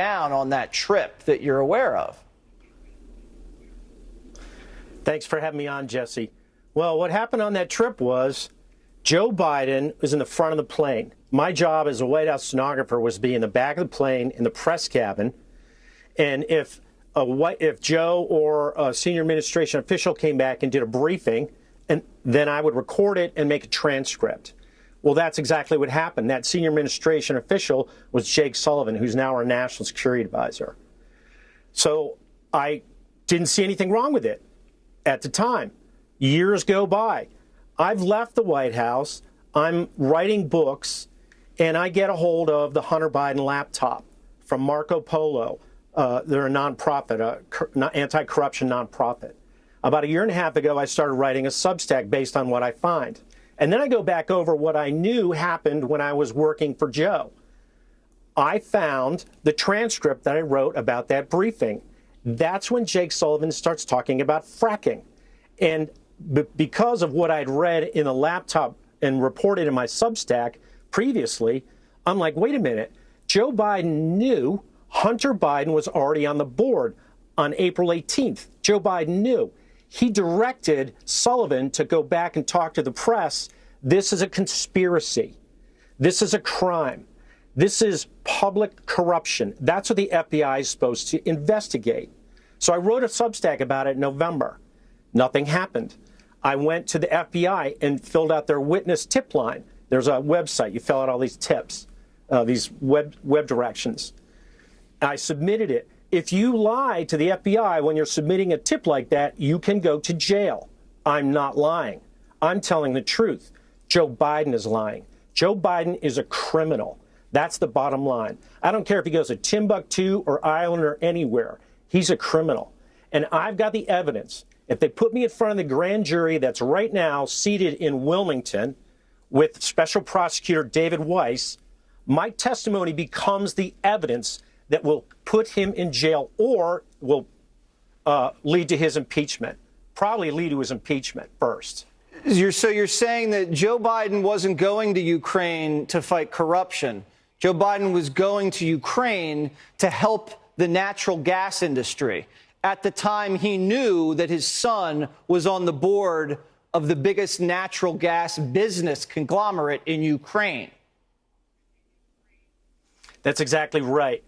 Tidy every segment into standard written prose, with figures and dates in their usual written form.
down on that trip that you're aware of? Thanks for having me on, Jesse. Well, what happened on that trip was Joe Biden was in the front of the plane. My job as a White House stenographer was to be in the back of the plane in the press cabin. And if Joe or a senior administration official came back and did a briefing, and then I would record it and make a transcript. Well, that's exactly what happened. That senior administration official was Jake Sullivan, who's now our national security advisor. So I didn't see anything wrong with it at the time. Years go by. I've left the White House. I'm writing books, and I get a hold of the Hunter Biden laptop from Marco Polo. They're a nonprofit, anti-corruption nonprofit. About a year and a half ago, I started writing a Substack based on what I find. And then I go back over what I knew happened when I was working for Joe. I found the transcript that I wrote about that briefing. That's when Jake Sullivan starts talking about fracking. And because of what I'd read in the laptop and reported in my Substack previously, I'm like, wait a minute. Joe Biden knew Hunter Biden was already on the board on April 18th. Joe Biden knew. He directed Sullivan to go back and talk to the press. This is a conspiracy. This is a crime. This is public corruption. That's what the FBI is supposed to investigate. So I wrote a Substack about it in November. Nothing happened. I went to the FBI and filled out their witness tip line. There's a website. You fill out all these tips, these web directions. I submitted it. If you lie to the FBI when you're submitting a tip like that, you can go to jail. I'm not lying. I'm telling the truth. Joe Biden is lying. Joe Biden is a criminal. That's the bottom line. I don't care if he goes to Timbuktu or Ireland or anywhere. He's a criminal. And I've got the evidence. If they put me in front of the grand jury that's right now seated in Wilmington with Special Prosecutor David Weiss, my testimony becomes the evidence that will put him in jail or will lead to his impeachment. Probably lead to his impeachment first. So you're saying that Joe Biden wasn't going to Ukraine to fight corruption. Joe Biden was going to Ukraine to help the natural gas industry. At the time, he knew that his son was on the board of the biggest natural gas business conglomerate in Ukraine. That's exactly right.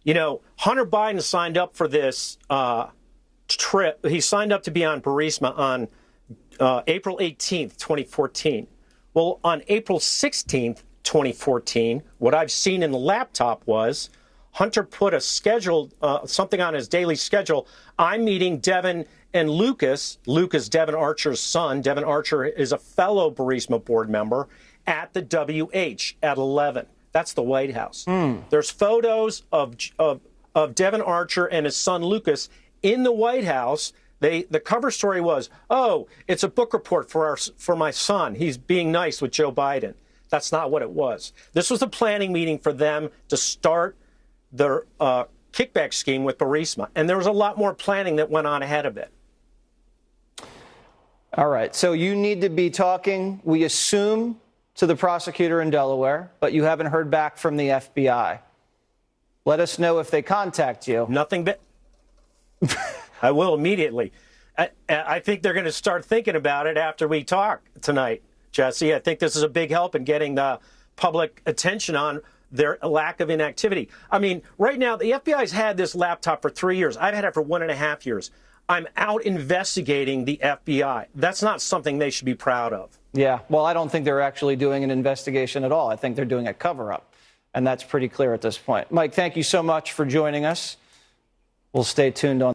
You know, Hunter Biden signed up for this trip. He signed up to be on Burisma on April 18th, 2014. Well, on April 16th, 2014, what I've seen in the laptop was Hunter put a schedule, something on his daily schedule. I'm meeting Devin and Lucas. Lucas, Devin Archer's son. Devin Archer is a fellow Burisma board member at the WH at 11. That's the White House. There's photos of Devin Archer and his son Lucas in the White House. The cover story was, oh, it's a book report for my son. He's being nice with Joe Biden. That's not what it was. This was a planning meeting for them to start their kickback scheme with Burisma. And there was a lot more planning that went on ahead of it. All right. So you need to be talking, we assume, to the prosecutor in Delaware, but you haven't heard back from the FBI. Let us know if they contact you. Nothing but I will immediately. I think they're going to start thinking about it after we talk tonight, Jesse. I think this is a big help in getting the public attention on their lack of inactivity. I mean, right now, the FBI's had this laptop for 3 years. I've had it for 1.5 years. I'm out investigating the FBI. That's not something they should be proud of. Yeah, well, I don't think they're actually doing an investigation at all. I think they're doing a cover-up, and that's pretty clear at this point. Mike, thank you so much for joining us. We'll stay tuned on